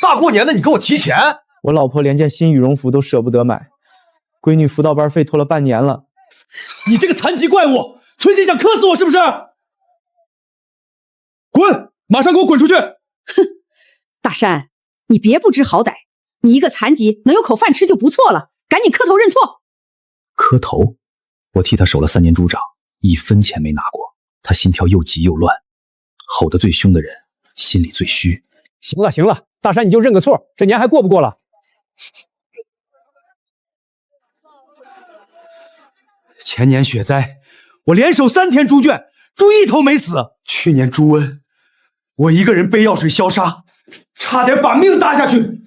大过年的你给我提钱？我老婆连件新羽绒服都舍不得买，闺女辅导班费拖了半年了。你这个残疾怪物，存心想磕死我是不是？滚！马上给我滚出去！哼，大山，你别不知好歹，你一个残疾能有口饭吃就不错了，赶紧磕头认错。磕头？我替他守了3年猪长，1分钱没拿过，他心跳又急又乱，吼得最凶的人心里最虚。行了行了，大山你就认个错，这年还过不过了？前年雪灾，我连守3天猪圈，猪一头没死。去年猪瘟，我一个人背药水消杀，差点把命搭下去。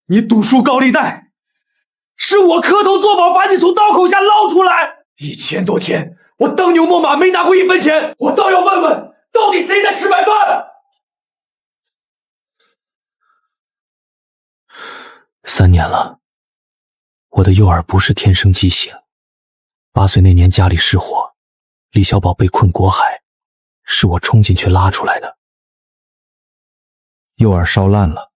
你赌输高利贷，是我磕头作保把你从刀口下捞出来。1000多天，我当牛摸马没拿过1分钱，我倒要问问，到底谁在吃白饭？3年了，我的右耳不是天生畸形。8岁那年家里失火，李小宝被困国海，是我冲进去拉出来的。右耳烧烂了，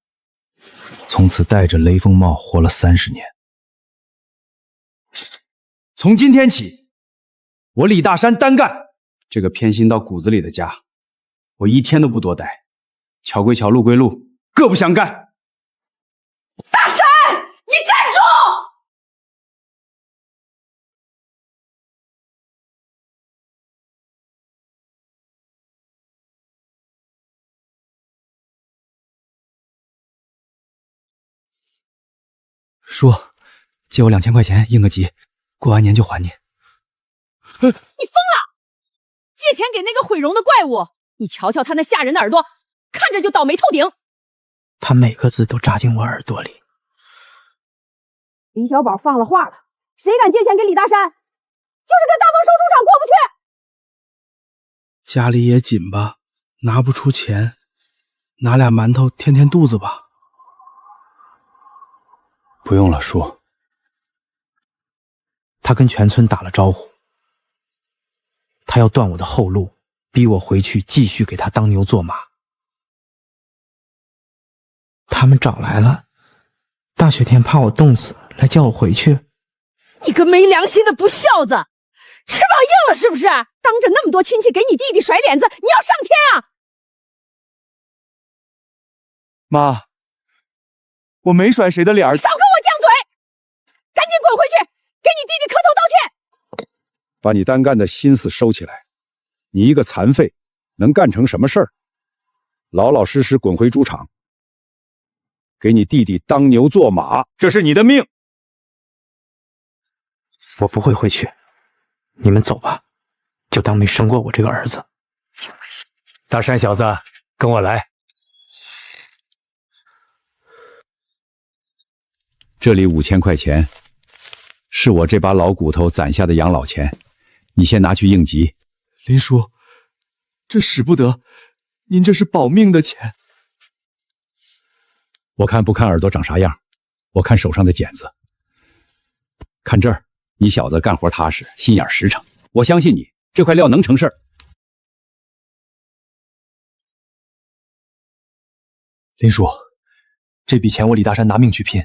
从此戴着雷锋帽活了30年。从今天起，我李大山单干。这个偏心到骨子里的家，我1天都不多待。桥归桥，路归路，各不相干。大山，你站住！叔，借我2000块钱应个急，过完年就还你。你疯了！借钱给那个毁容的怪物，你瞧瞧他那吓人的耳朵，看着就倒霉透顶。他每个字都扎进我耳朵里。李小宝放了话了，谁敢借钱给李大山，就是跟大丰收猪场过不去。家里也紧吧，拿不出钱，拿俩馒头填填肚子吧。不用了，叔。他跟全村打了招呼，他要断我的后路，逼我回去继续给他当牛做马。他们找来了，大雪天怕我冻死，来叫我回去。你个没良心的不孝子，翅膀硬了是不是？当着那么多亲戚给你弟弟甩脸子，你要上天啊！妈，我没甩谁的脸儿。少跟我犟嘴，赶紧滚回去，给你弟弟磕头道歉。把你单干的心思收起来，你一个残废能干成什么事儿？老老实实滚回猪场，给你弟弟当牛做马。这是你的命。我不会回去，你们走吧，就当没生过我这个儿子。大山小子，跟我来。这里5000块钱，是我这把老骨头攒下的养老钱，你先拿去应急。林叔，这使不得，您这是保命的钱。我看不看耳朵长啥样，我看手上的茧子。看这儿，你小子干活踏实，心眼实诚，我相信你这块料能成事儿。林叔，这笔钱我李大山拿命去拼，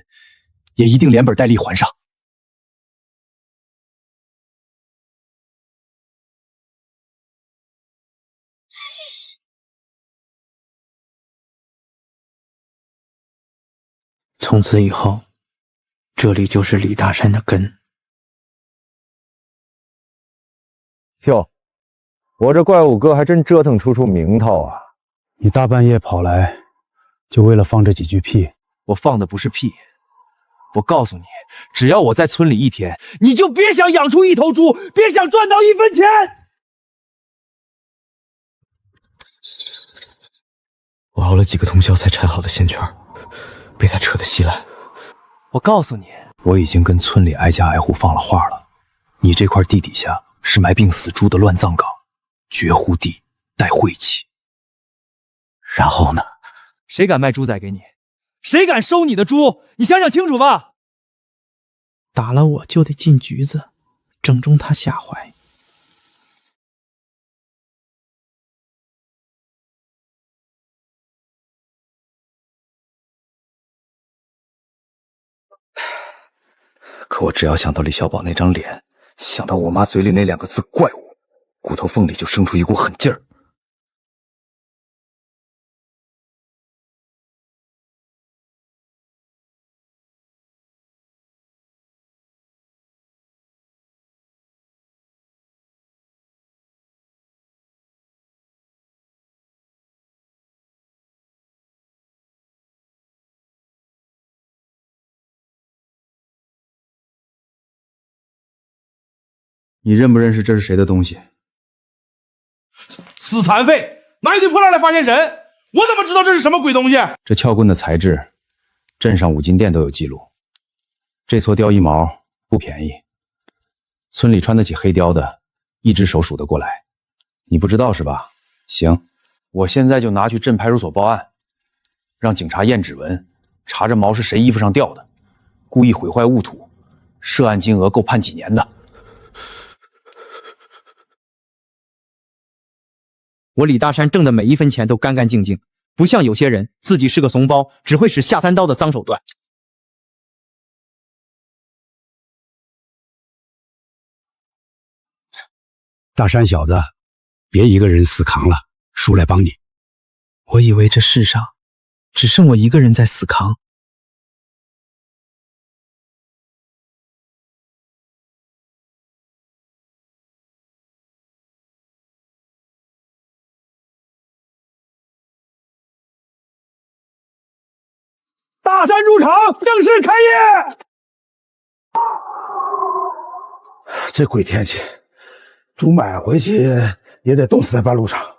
也一定连本带利还上。从此以后，这里就是李大山的根。哟，我这怪物哥还真折腾出名头啊！你大半夜跑来，就为了放这几句屁？我放的不是屁，我告诉你，只要我在村里1天，你就别想养出1头猪，别想赚到1分钱。我熬了几个通宵才缠好的线圈，被他扯得稀烂。我告诉你，我已经跟村里挨家挨户放了话了，你这块地底下是埋病死猪的乱葬岗，绝户地，带晦气。然后呢？谁敢卖猪仔给你？谁敢收你的猪？你想想清楚吧！打了我就得进局子，正中他下怀。可我只要想到李小宝那张脸，想到我妈嘴里那2个字怪物，骨头缝里就生出一股狠劲儿。你认不认识这是谁的东西？死残废，拿一堆破烂来发现神，我怎么知道这是什么鬼东西？这撬棍的材质，镇上五金店都有记录。这撮貂一毛不便宜，村里穿得起黑貂的，一只手数得过来。你不知道是吧？行，我现在就拿去镇派出所报案，让警察验指纹，查这毛是谁衣服上掉的，故意毁坏物土，涉案金额够判几年的。我李大山挣的每一分钱都干干净净，不像有些人自己是个怂包，只会使下三刀的脏手段。大山小子，别一个人死扛了，叔来帮你。我以为这世上只剩我一个人在死扛。大山猪场正式开业。这鬼天气，猪买回去也得冻死在半路上。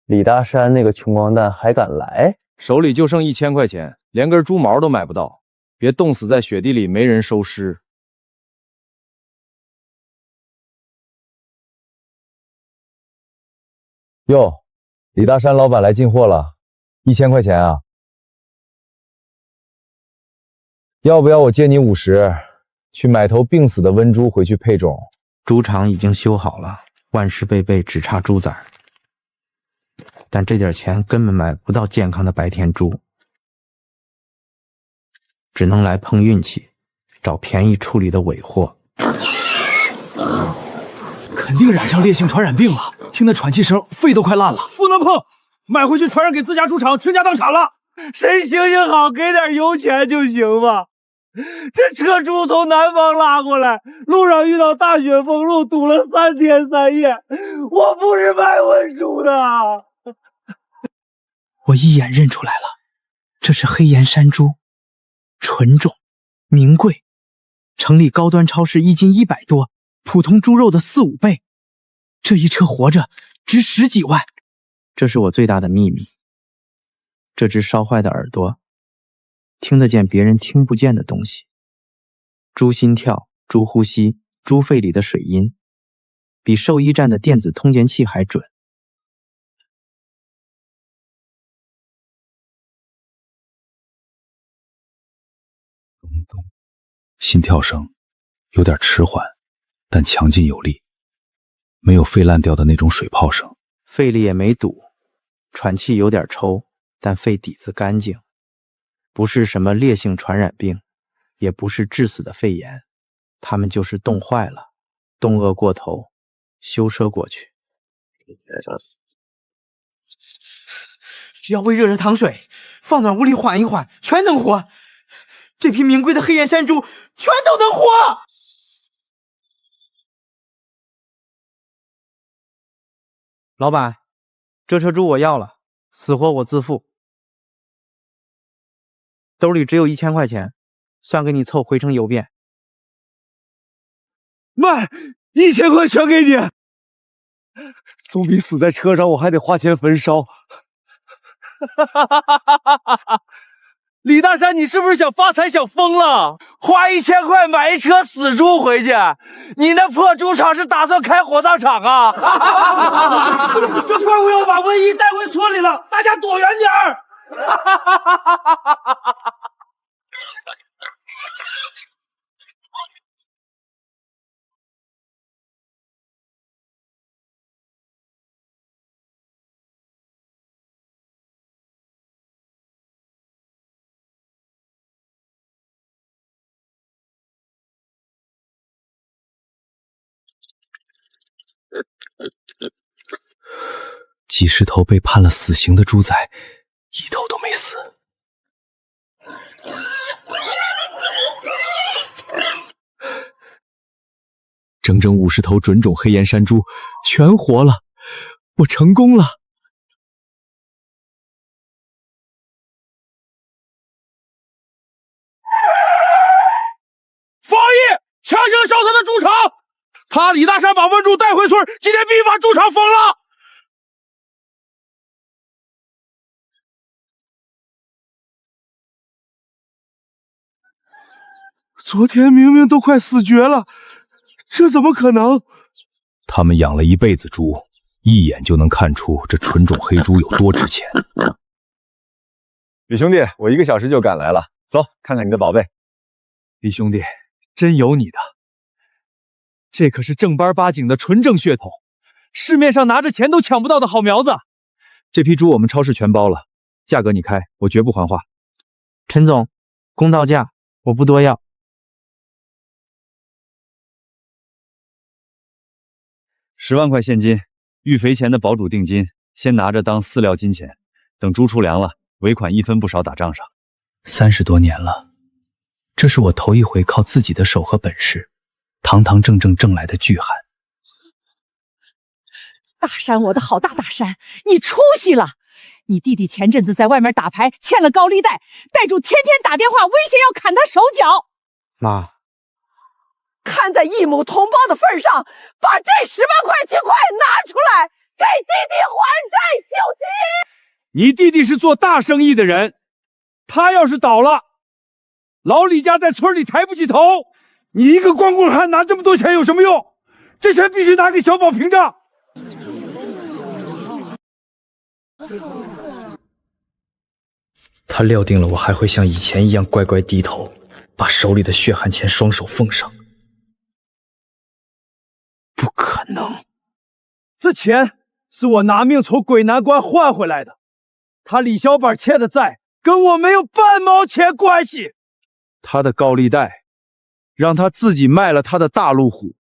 李大山那个穷光蛋还敢来？手里就剩1000块钱，连根猪毛都买不到，别冻死在雪地里没人收尸。哟，李大山老板来进货了，1000块钱啊？要不要我借你50，去买头病死的温猪回去配种？猪场已经修好了，万事备备，只差猪崽儿。但这点钱根本买不到健康的白天猪，只能来碰运气，找便宜处理的尾货。肯定染上烈性传染病了，听那喘气声，肺都快烂了。不能碰，买回去传染给自家猪场，倾家荡产了。谁行行好，给点油钱就行吧。这车猪从南方拉过来，路上遇到大雪封路，堵了3天3夜。我不是卖温猪的。我一眼认出来了，这是黑岩山猪，纯种，名贵，城里高端超市1斤100多，普通猪肉的4、5倍。这一车活着值10几万。这是我最大的秘密。这只烧坏的耳朵，听得见别人听不见的东西。猪心跳、猪呼吸、猪肺里的水音，比兽医站的电子通检器还准。心跳声有点迟缓，但强劲有力，没有肺烂掉的那种水泡声。肺里也没堵，喘气有点抽，但肺底子干净，不是什么烈性传染病，也不是致死的肺炎，他们就是冻坏了，冻饿过头，修车过去。只要喂热糖水，放暖屋里缓一缓，全能活。这批名贵的黑岩山猪全都能活。老板，这车猪我要了，死活我自负。兜里只有1000块钱，算给你凑回程邮便。卖，1000块全给你，总比死在车上我还得花钱焚烧。李大山，你是不是想发财想疯了？花1000块买一车死猪回去，你那破猪场是打算开火葬场啊？这怪物要把瘟疫带回村里了，大家躲远点儿。几十头被判了死刑的猪仔，一头都没死。整整50头纯种黑岩山猪全活了，我成功了！方毅强行烧他的猪场，他李大山把文猪带回村，今天必须把猪场封了。昨天明明都快死绝了，这怎么可能？他们养了一辈子猪，一眼就能看出这纯种黑猪有多值钱。李兄弟，我1个小时就赶来了，走，看看你的宝贝。李兄弟，真有你的！这可是正儿八经的纯正血统，市面上拿着钱都抢不到的好苗子。这批猪我们超市全包了，价格你开，我绝不还话。陈总，公道价，我不多要。10万块现金，育肥前的保主定金，先拿着当饲料金钱，等猪出粮了，尾款1分不少打账上。30多年了，这是我头一回靠自己的手和本事，堂堂正正挣来的巨汉。大山，我的好大山，你出息了！你弟弟前阵子在外面打牌，欠了高利贷，贷主天天打电话威胁要砍他手脚。妈，看在异母同胞的份上，把这10万块钱快拿出来，给弟弟还债休息。你弟弟是做大生意的人，他要是倒了，老李家在村里抬不起头。你一个光棍汉拿这么多钱有什么用？这钱必须拿给小宝凭账。他料定了我还会像以前一样乖乖低头，把手里的血汗钱双手奉上。不可能！这钱是我拿命从鬼难关换回来的，他李小板欠的债跟我没有半毛钱关系。他的高利贷让他自己卖了他的大路虎，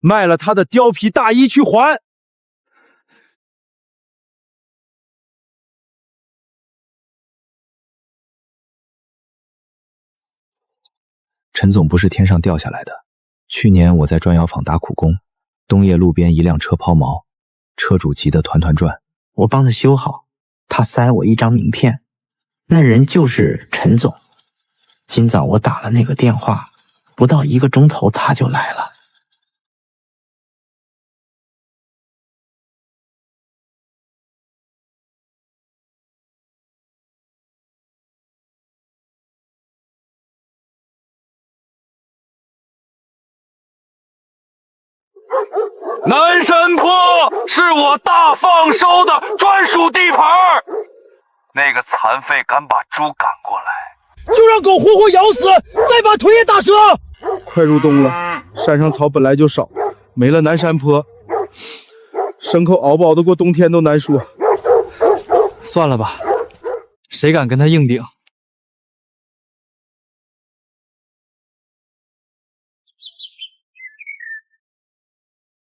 卖了他的貂皮大衣去还。陈总不是天上掉下来的。去年我在砖窑坊打苦工，东叶路边一辆车抛锚，车主急得团团转，我帮他修好，他塞我一张名片，那人就是陈总。今早我打了那个电话，不到1个钟头他就来了。南山坡是我大放收的专属地盘，那个残废敢把猪赶过来，就让狗活活咬死，再把腿也打折。快入冬了，山上草本来就少，没了南山坡，牲口熬不熬得过冬天都难说。算了吧，谁敢跟他硬顶？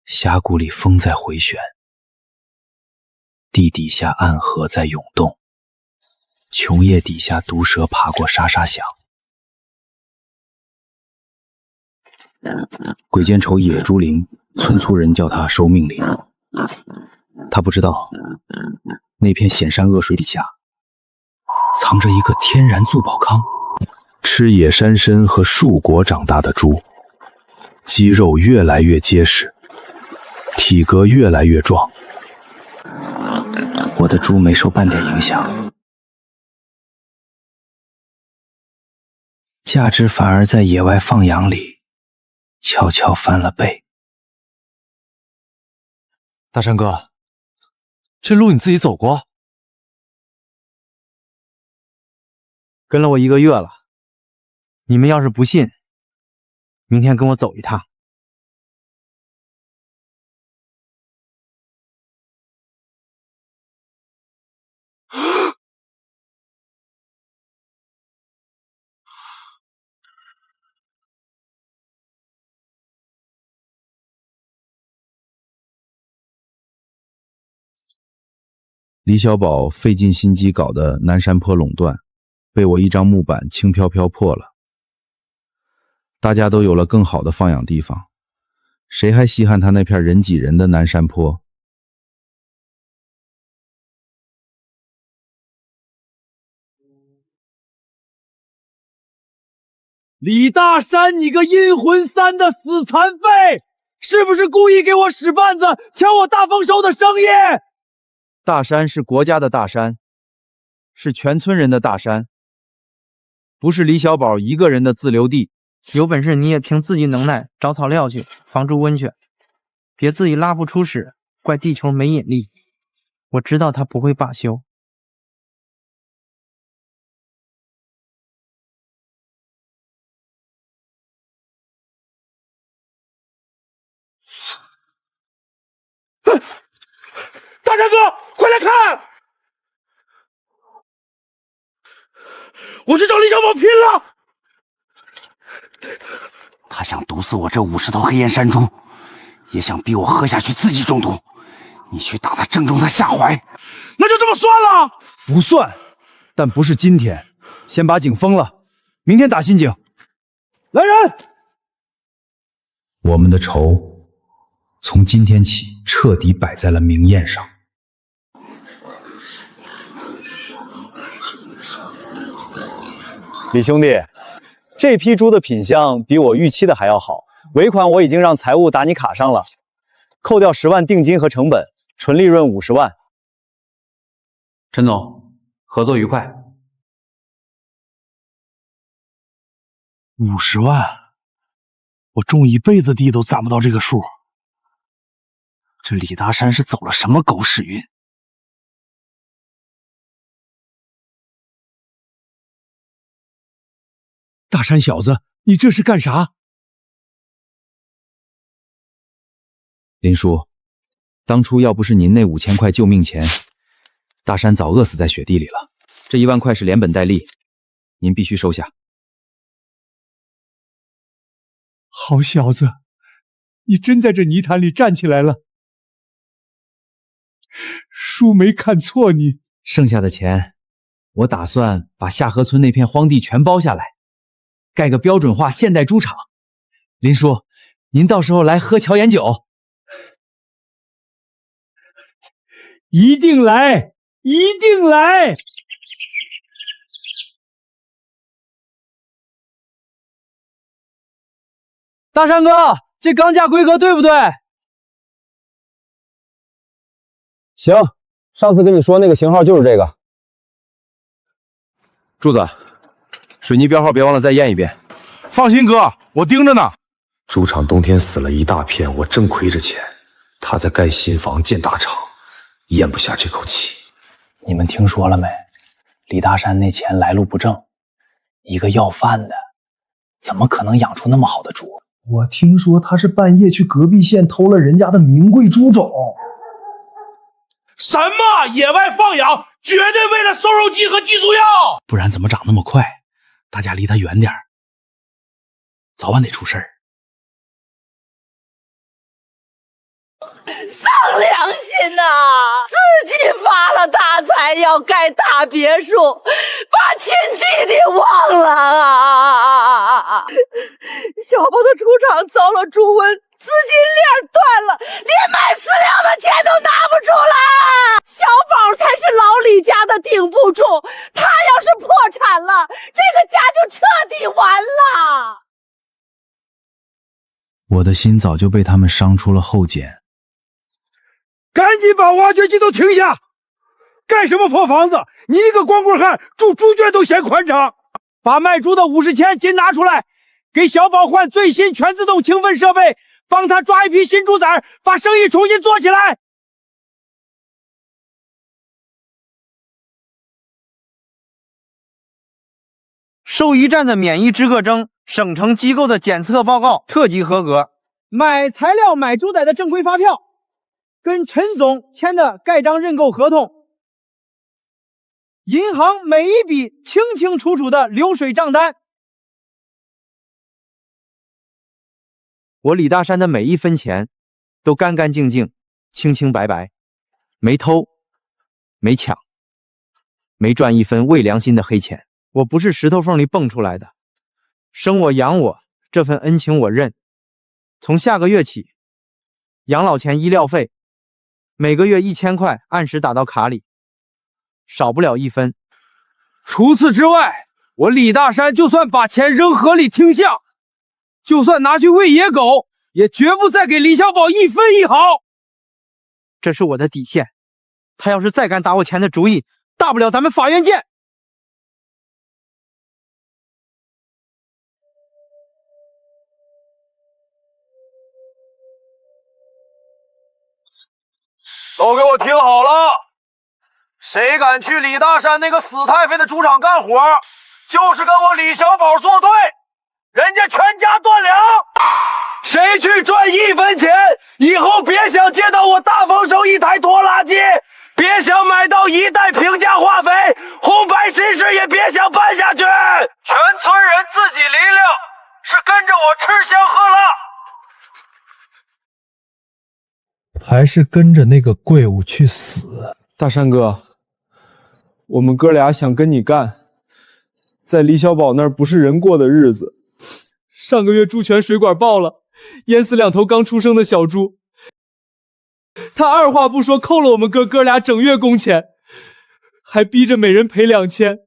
峡谷里风在回旋，地底下暗河在涌动，琼叶底下毒蛇爬过沙沙响。鬼见愁野猪林，村粗人叫它收命林。他不知道，那片险山恶水底下，藏着一个天然聚宝坑。吃野山参和树果长大的猪，肌肉越来越结实，体格越来越壮。我的猪没受半点影响，价值反而在野外放养里悄悄翻了倍。大山哥，这路你自己走过？跟了我1个月了，你们要是不信，明天跟我走一趟。李小宝费尽心机搞的南山坡垄断，被我一张木板轻飘飘破了。大家都有了更好的放养地方，谁还稀罕他那片人挤人的南山坡？李大山，你个阴魂三的死残废，是不是故意给我使绊子，抢我大丰收的生意？大山是国家的大山，是全村人的大山，不是李小宝一个人的自留地。有本事你也凭自己能耐找草料去，防住温泉，别自己拉不出屎，怪地球没引力。我知道他不会罢休。大山哥，快来看！我是找李小宝拼了！他想毒死我这50头黑岩山猪，也想逼我喝下去自己中毒。你去打他，正中他下怀。那就这么算了？不算，但不是今天，先把井封了，明天打新井。来人！我们的仇从今天起彻底摆在了明宴上。李兄弟，这批猪的品相比我预期的还要好，尾款我已经让财务打你卡上了，扣掉10万定金和成本，纯利润50万。陈总，合作愉快。50万，我种一辈子地都攒不到这个数。这李大山是走了什么狗屎运？大山小子，你这是干啥？林叔，当初要不是您那5000块救命钱，大山早饿死在雪地里了。这1万块是连本带利，您必须收下。好小子，你真在这泥潭里站起来了。叔没看错你。剩下的钱，我打算把下河村那片荒地全包下来，盖个标准化现代猪场。林叔，您到时候来喝乔岩酒。一定来，一定来！大山哥，这钢架规格对不对？行，上次跟你说那个型号就是这个。柱子，水泥标号别忘了再验一遍。放心哥，我盯着呢。猪场冬天死了一大片，我正亏着钱，他在盖新房建大厂，咽不下这口气。你们听说了没？李大山那钱来路不正，一个要饭的，怎么可能养出那么好的猪？我听说他是半夜去隔壁县偷了人家的名贵猪种。什么野外放养，绝对为了瘦肉精和激素药，不然怎么长那么快？大家离他远点，早晚得出事儿。丧良心呐！自己发了大财要盖大别墅，把亲弟弟忘了啊！小宝的猪场遭了猪瘟，资金链断了，连买饲料的钱都拿不出来。小宝才是老李家的顶部柱，他要是破产了，这个家就彻底完了。我的心早就被他们伤出了后茧。赶紧把挖掘机都停下！盖什么破房子？你一个光棍汉住猪圈都嫌宽敞。把卖猪的50千金拿出来，给小宝换最新全自动清分设备，帮他抓一批新猪崽，把生意重新做起来。兽医站的免疫资格证，省城机构的检测报告特级合格，买材料买猪崽的正规发票，跟陈总签的盖章认购合同，银行每一笔清清楚楚的流水账单。我李大山的每一分钱都干干净净、清清白白，没偷，没抢，没赚一分违良心的黑钱。我不是石头缝里蹦出来的，生我养我，这份恩情我认。从下个月起，养老钱、医疗费，每个月1000块，按时打到卡里，少不了1分。除此之外，我李大山就算把钱扔河里听相，就算拿去喂野狗，也绝不再给李小宝1分1毫。这是我的底线。他要是再敢打我钱的主意，大不了咱们法院见。都给我听好了，谁敢去李大山那个死太妃的猪场干活，就是跟我李小宝作对，人家全家断粮。谁去赚1分钱，以后别想见到我大丰收1台拖拉机，别想买到1袋平价化肥，红白喜事也别想办下去。全村人自己离了，是跟着我吃香喝辣，还是跟着那个怪物去死？大山哥，我们哥俩想跟你干，在李小宝那儿不是人过的日子。上个月猪泉水管爆了，淹死2头刚出生的小猪，他二话不说扣了我们哥俩整月工钱，还逼着每人赔2000，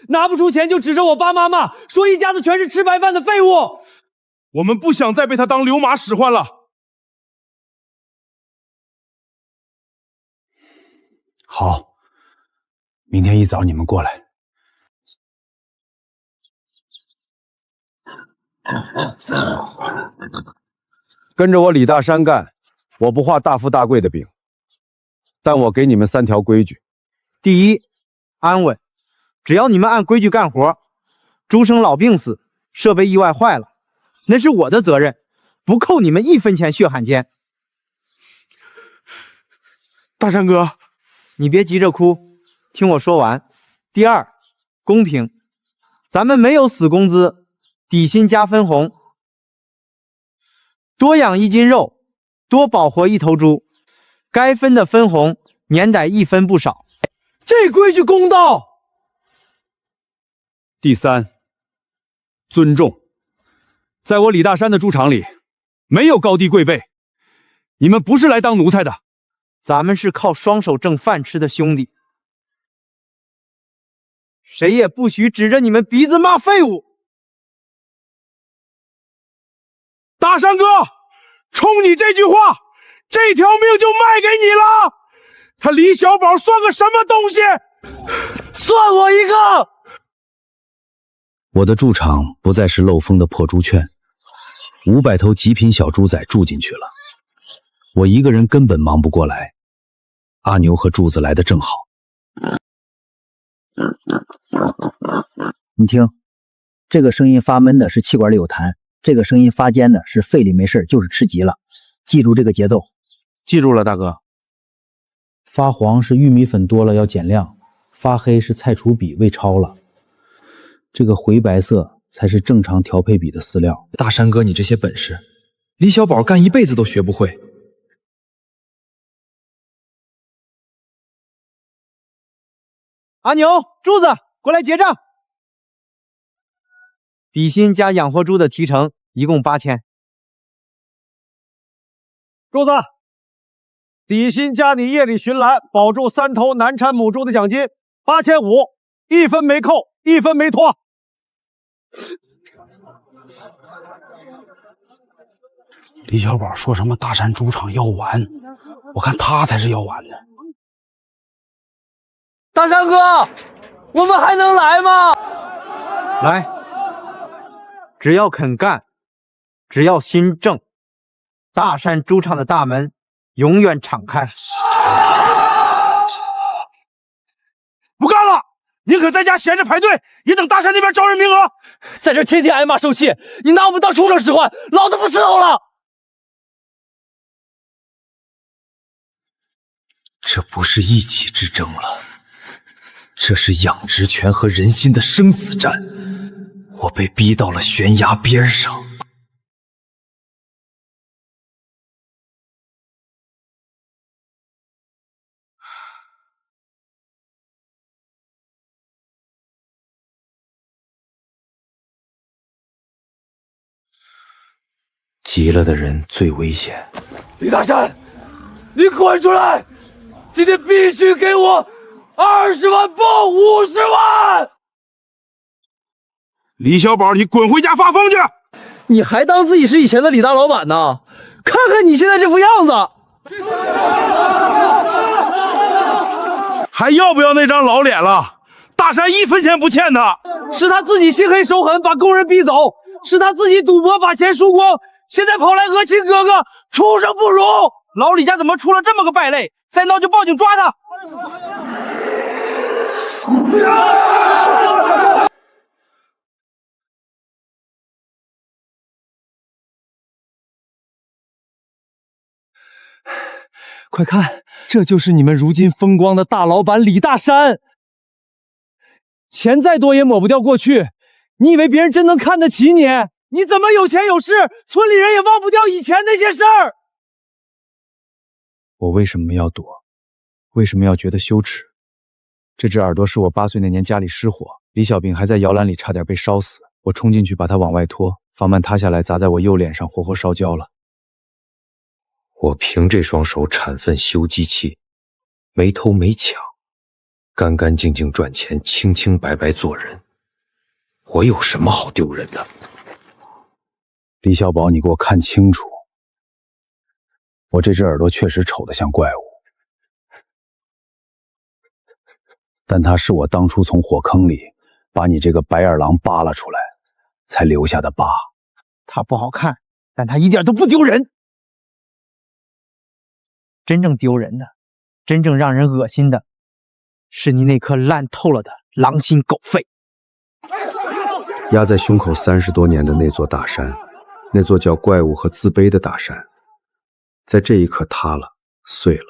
拿不出钱就指着我爸妈骂，说一家子全是吃白饭的废物。我们不想再被他当流马使唤了。好，明天一早你们过来。跟着我李大山干，我不画大富大贵的饼，但我给你们3条规矩：第一，安稳，只要你们按规矩干活，猪生老病死，设备意外坏了，那是我的责任，不扣你们1分钱血汗钱。大山哥，你别急着哭，听我说完。第二，公平，咱们没有死工资，底薪加分红，多养1斤肉，多保活1头猪，该分的分红年歹1分不少。这规矩公道。第三，尊重，在我李大山的猪场里，没有高低贵辈，你们不是来当奴才的，咱们是靠双手挣饭吃的兄弟，谁也不许指着你们鼻子骂废物。大山哥，冲你这句话，这条命就卖给你了。他李小宝算个什么东西？算我一个！我的猪场不再是漏风的破猪圈，500头极品小猪仔住进去了，我一个人根本忙不过来。阿牛和柱子来的正好。你听，这个声音发闷的是气管里有痰，这个声音发尖的是肺里没事，就是吃急了。记住这个节奏。记住了，大哥。发黄是玉米粉多了要减量，发黑是菜除比喂超了，这个回白色才是正常调配比的饲料。大山哥，你这些本事，李小宝干一辈子都学不会。阿牛、柱子，过来结账。底薪加养活猪的提成，一共8000。柱子，底薪加你夜里巡栏保住3头难产母猪的奖金8500，1分没扣，1分没拖。李小宝说什么大山猪场要完，我看他才是要完的。大山哥，我们还能来吗？来，只要肯干，只要心正，大山猪场的大门永远敞开。不干了，宁可在家闲着排队，也等大山那边招人名额。在这天天挨骂受气，你拿我们当畜生使唤，老子不伺候了。这不是一己之争了，这是养殖权和人心的生死战。我被逼到了悬崖边上。急了的人最危险。李大山，你滚出来！今天必须给我20万不50万！李小宝，你滚回家发疯去！你还当自己是以前的李大老板呢？看看你现在这副样子！还要不要那张老脸了？大山1分钱不欠他，是他自己心黑手狠把工人逼走，是他自己赌博把钱输光，现在跑来讹亲哥哥，畜生不如！老李家怎么出了这么个败类？再闹就报警抓他！快看，这就是你们如今风光的大老板李大山。钱再多也抹不掉过去，你以为别人真能看得起你？你怎么有钱有势，村里人也忘不掉以前那些事儿？我为什么要躲？为什么要觉得羞耻？这只耳朵是我8岁那年家里失火，李小丙还在摇篮里差点被烧死，我冲进去把他往外拖，房门塌下来砸在我右脸上，活活烧焦了。我凭这双手铲粪修机器，没偷没抢，干干净净赚钱，清清白白做人，我有什么好丢人的？李小宝，你给我看清楚，我这只耳朵确实丑得像怪物，但它是我当初从火坑里把你这个白眼狼扒拉出来才留下的疤。它不好看，但它一点都不丢人。真正丢人的，真正让人恶心的，是你那颗烂透了的狼心狗肺。压在胸口30多年的那座大山，那座叫怪物和自卑的大山，在这一刻塌了，碎了。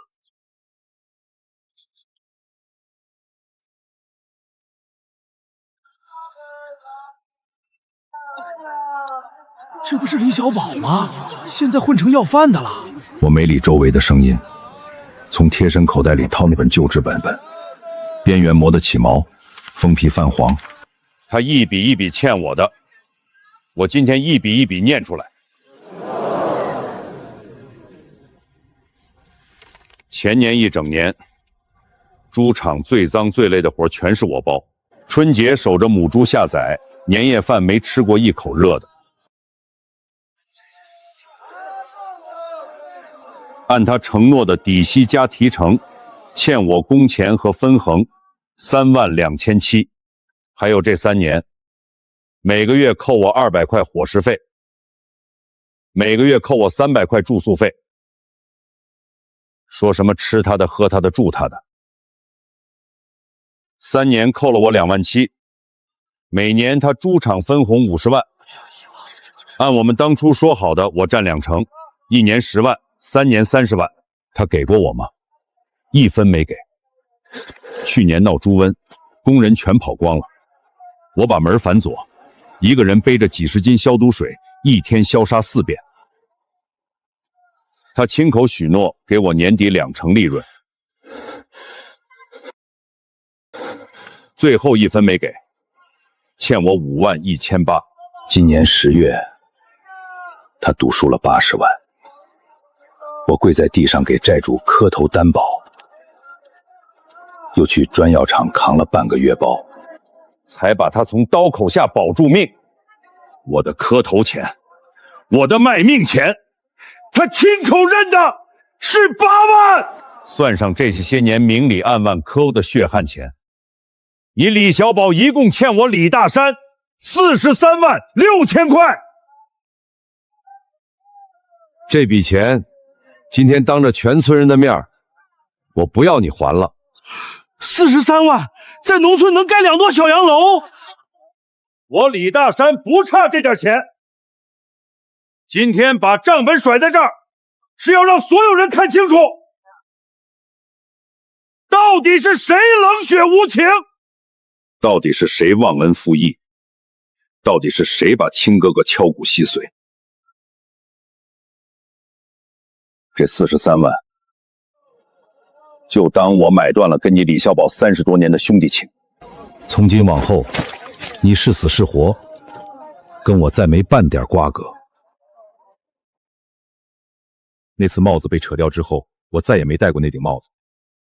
这不是李小宝吗？现在混成要饭的了。我没理周围的声音，从贴身口袋里掏那本旧制本本，边缘磨得起毛，封皮泛黄。他一笔一笔欠我的，我今天一笔一笔念出来。前年一整年，猪场最脏最累的活全是我包。春节守着母猪下崽，年夜饭没吃过一口热的。按他承诺的底息加提成，欠我工钱和分红32700，还有这3年，每个月扣我200块伙食费，每个月扣我300块住宿费。说什么吃他的、喝他的、住他的，3年扣了我27000，每年他猪场分红50万，按我们当初说好的，我占20%，一年10万。3年30万，他给过我吗？1分没给。去年闹猪瘟，工人全跑光了，我把门反锁，一个人背着几十斤消毒水，一天消杀4遍。他亲口许诺给我年底2成利润，最后1分没给，欠我51800。今年10月，他赌输了80万。我跪在地上给债主磕头担保，又去专药厂扛了半个月包，才把他从刀口下保住命。我的磕头钱，我的卖命钱，他亲口认的是8万，算上这些年明里暗暗抠的血汗钱，你李小宝一共欠我李大山43万6千块。这笔钱今天当着全村人的面，我不要你还了。43万，在农村能盖2座小洋楼。我李大山不差这点钱。今天把账本甩在这儿，是要让所有人看清楚，到底是谁冷血无情，到底是谁忘恩负义，到底是谁把亲哥哥敲骨吸髓。这43万，就当我买断了跟你李小宝30多年的兄弟情。从今往后，你是死是活，跟我再没半点瓜葛。那次帽子被扯掉之后，我再也没戴过那顶帽子，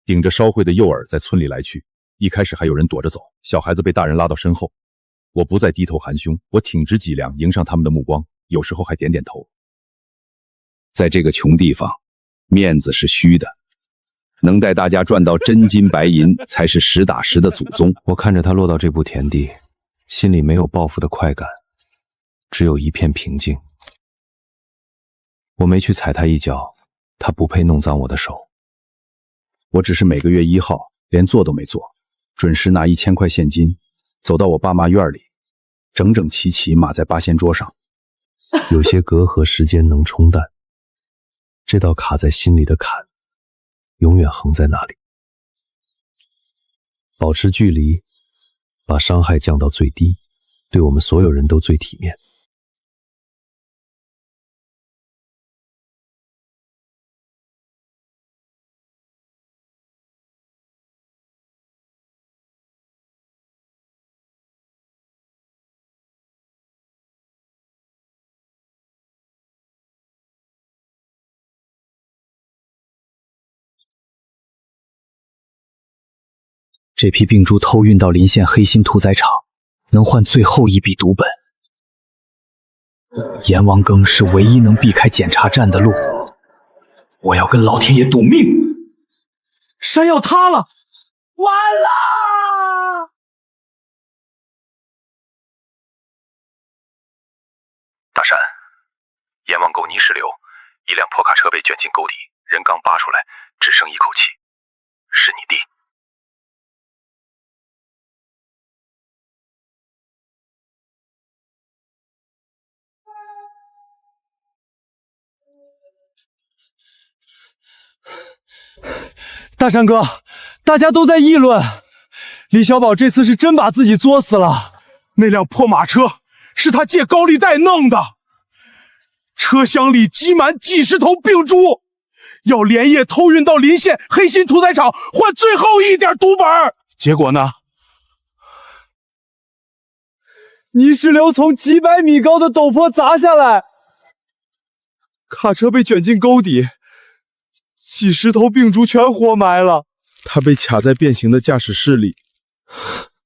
顶着烧灰的诱饵在村里来去。一开始还有人躲着走，小孩子被大人拉到身后。我不再低头含胸，我挺直脊梁迎上他们的目光，有时候还点点头。在这个穷地方，面子是虚的，能带大家赚到真金白银才是实打实的祖宗。我看着他落到这步田地，心里没有报复的快感，只有一片平静。我没去踩他一脚，他不配弄脏我的手。我只是每个月1号连做都没做，准时拿1000块现金，走到我爸妈院里，整整齐齐码在八仙桌上。有些隔阂时间能冲淡，这道卡在心里的坎永远横在那里。保持距离，把伤害降到最低，对我们所有人都最体面。这批病株偷运到临县黑心屠宰场，能换最后一笔赌本。阎王羹是唯一能避开检查站的路，我要跟老天爷赌命！山要塌了，完了！大山，阎王沟泥石流，一辆破卡车被卷进沟底，人刚扒出来，只剩一口气，是你弟。大山哥，大家都在议论，李小宝这次是真把自己作死了。那辆破马车是他借高利贷弄的，车厢里积满几十头病猪，要连夜偷运到临县黑心屠宰场换最后一点赌本。结果呢？泥石流从几百米高的陡坡砸下来，卡车被卷进沟底，几十头病猪全活埋了。他被卡在变形的驾驶室里，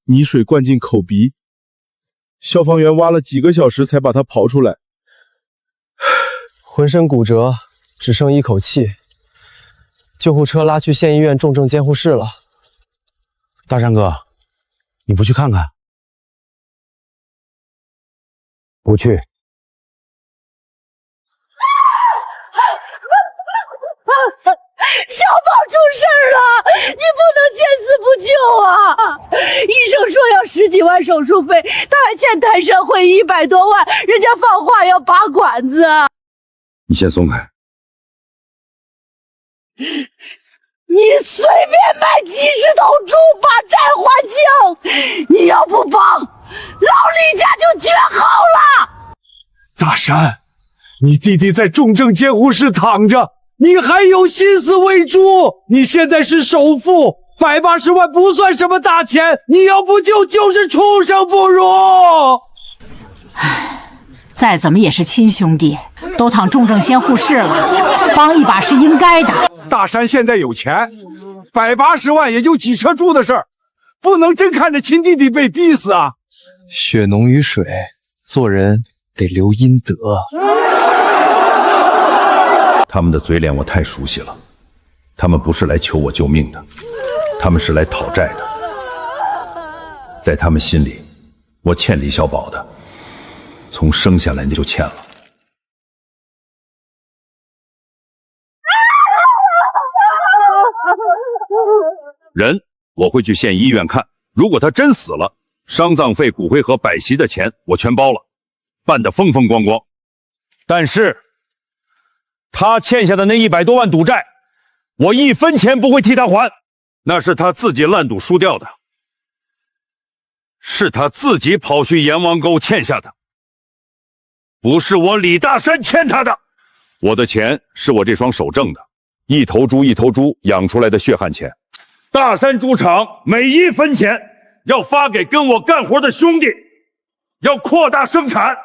泥水灌进口鼻，消防员挖了几个小时才把他刨出来，浑身骨折，只剩一口气，救护车拉去县医院重症监护室了。大山哥，你不去看看？不去。小宝出事了，你不能见死不救啊！医生说要10几万手术费，他还欠台商会100多万，人家放话要拔管子。你先松开。你随便买几10头猪把债还清，你要不帮，老李家就绝后了。大山，你弟弟在重症监护室躺着，你还有心思喂猪？你现在是首富，180万不算什么大钱，你要不救就是畜生不如。唉，再怎么也是亲兄弟，都躺重症监护室了，帮一把是应该的。大山现在有钱，180万也就几车猪的事儿，不能真看着亲弟弟被逼死啊！血浓于水，做人得留阴德。他们的嘴脸我太熟悉了，他们不是来求我救命的，他们是来讨债的。在他们心里，我欠李小宝的，从生下来就欠了。人我会去县医院看，如果他真死了，丧葬费、骨灰盒、摆席的钱我全包了，办得风风光光。但是他欠下的那100多万赌债，我1分钱不会替他还，那是他自己烂赌输掉的，是他自己跑去阎王沟欠下的，不是我李大山欠他的。我的钱是我这双手挣的，一头猪一头猪养出来的血汗钱。大山猪场每1分钱要发给跟我干活的兄弟，要扩大生产，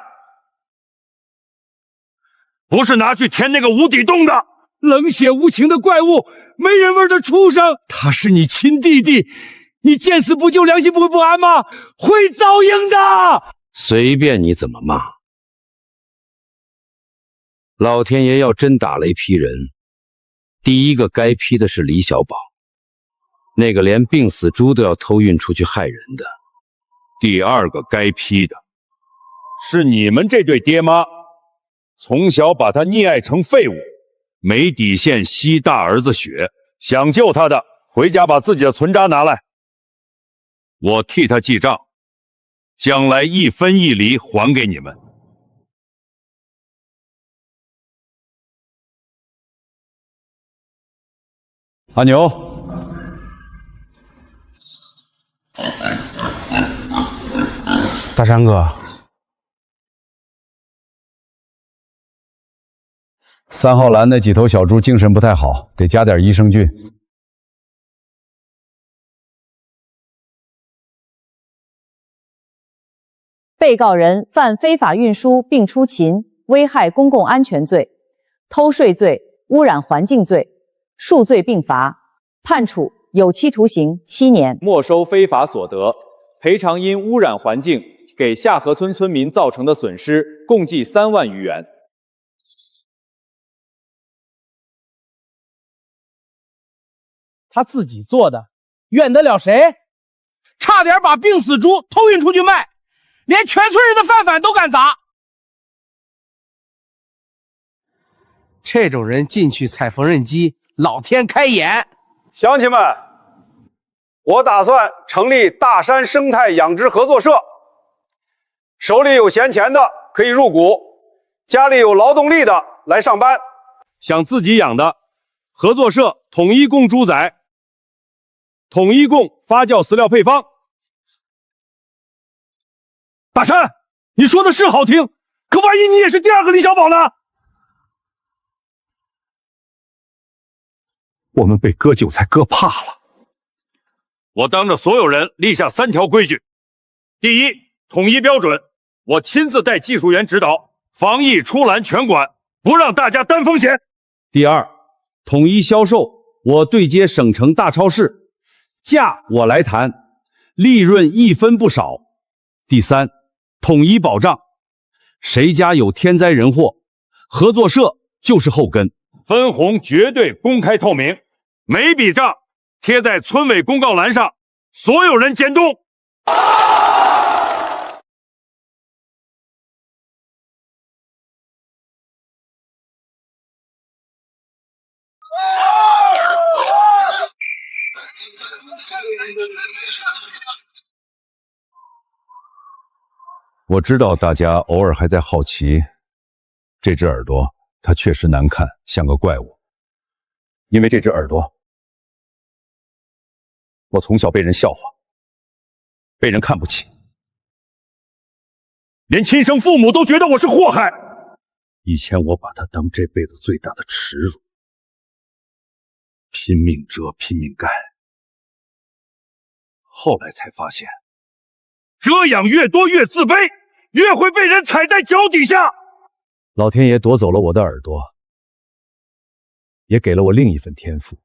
不是拿去填那个无底洞的。冷血无情的怪物，没人味的畜生。他是你亲弟弟，你见死不救，良心不会不安吗？会遭应的。随便你怎么骂。老天爷要真打了一批人，第一个该批的是李小宝，那个连病死猪都要偷运出去害人的。第二个该批的是你们这对爹妈，从小把他溺爱成废物，没底线吸大儿子血，想救他的回家把自己的存渣拿来，我替他记账，将来1分1厘还给你们。阿牛，大山哥，3号栏那几头小猪精神不太好，得加点益生菌。被告人犯非法运输并出勤、危害公共安全罪、偷税罪、污染环境罪，数罪并罚，判处有期徒刑7年，没收非法所得，赔偿因污染环境给下河村村民造成的损失，共计3万余元。他自己做的，怨得了谁？差点把病死猪偷运出去卖，连全村人的饭碗都敢砸。这种人进去踩缝纫机，老天开眼。乡亲们，我打算成立大山生态养殖合作社，手里有闲钱的可以入股，家里有劳动力的来上班，想自己养的，合作社统一供猪仔，统一供发酵饲料配方。大山，你说的是好听，可万一你也是第二个李小宝呢？我们被割韭菜割怕了。我当着所有人立下3条规矩：第一，统一标准，我亲自带技术员指导，防疫出栏全管，不让大家担风险；第二，统一销售，我对接省城大超市，价我来谈，利润1分不少；第三，统一保障，谁家有天灾人祸，合作社就是后根，分红绝对公开透明，每笔账贴在村委公告栏上，所有人监督。我知道大家偶尔还在好奇，这只耳朵它确实难看，像个怪物。因为这只耳朵，我从小被人笑话，被人看不起，连亲生父母都觉得我是祸害。以前我把它当这辈子最大的耻辱，拼命遮，拼命盖。后来才发现，遮养越多越自卑，越会被人踩在脚底下。老天爷夺走了我的耳朵，也给了我另一份天赋。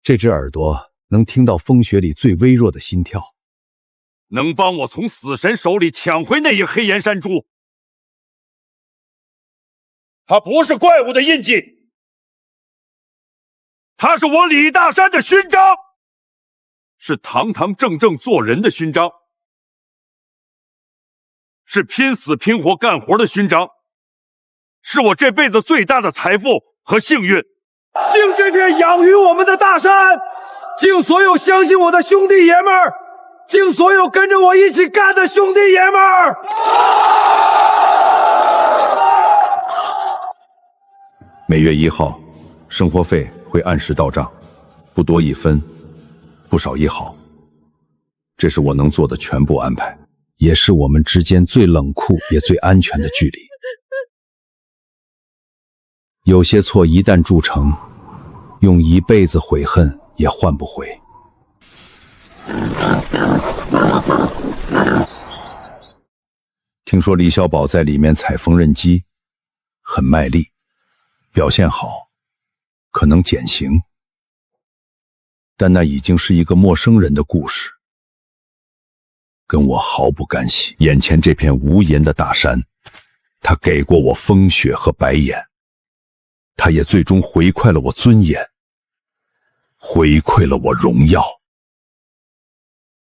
这只耳朵能听到风雪里最微弱的心跳，能帮我从死神手里抢回那一黑岩山猪。它不是怪物的印记，它是我李大山的勋章，是堂堂正正做人的勋章，是拼死拼活干活的勋章，是我这辈子最大的财富和幸运。敬这片养育我们的大山，敬所有相信我的兄弟爷们儿，敬所有跟着我一起干的兄弟爷们儿。每月1号，生活费会按时到账，不多1分，不少1毫。这是我能做的全部安排，也是我们之间最冷酷也最安全的距离。有些错一旦铸成，用一辈子悔恨也换不回。听说李小宝在里面踩缝纫机，很卖力，表现好，可能减刑，但那已经是一个陌生人的故事，跟我毫不干系。眼前这片无垠的大山，他给过我风雪和白眼，他也最终回馈了我尊严，回馈了我荣耀。